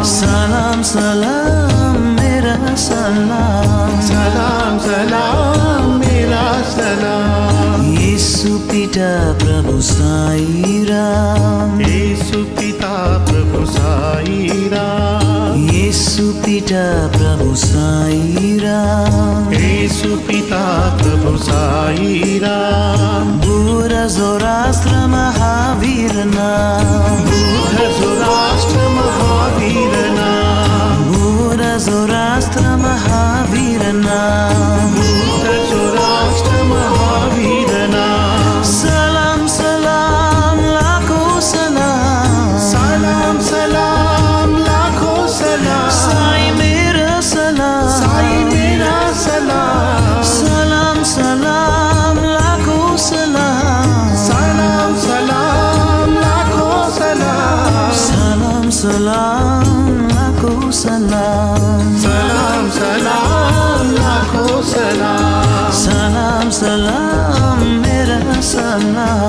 सलाम सलाम मेरा सलाम, सलाम सलाम मेरा सलाम। यीशु पिता प्रभु साई राम, यीशु पिता प्रभु साई राम, यीशु पिता प्रभु साई राम, यीशु पिता प्रभु साई राम। बुद्ध जोरास्त्र महावीर नाम, बुद्ध जोरास्त्र महावीर नाम, बुद्ध जोरास्त्र महावीर नाम, बुद्ध जोरास्त्र महावीर नाम। सलाम सलाम लाखों सलाम, सलाम सलाम लाखों सलाम। साई मेरा सलाम, साई मेरा सलाम। सलाम सलाम लाखों सलाम, सलाम सलाम लाखों सलाम। सलाम सलाम लाखों सलाम, सलाम सलाम लाखों सलाम। सलाम सलाम मेरा सलाम।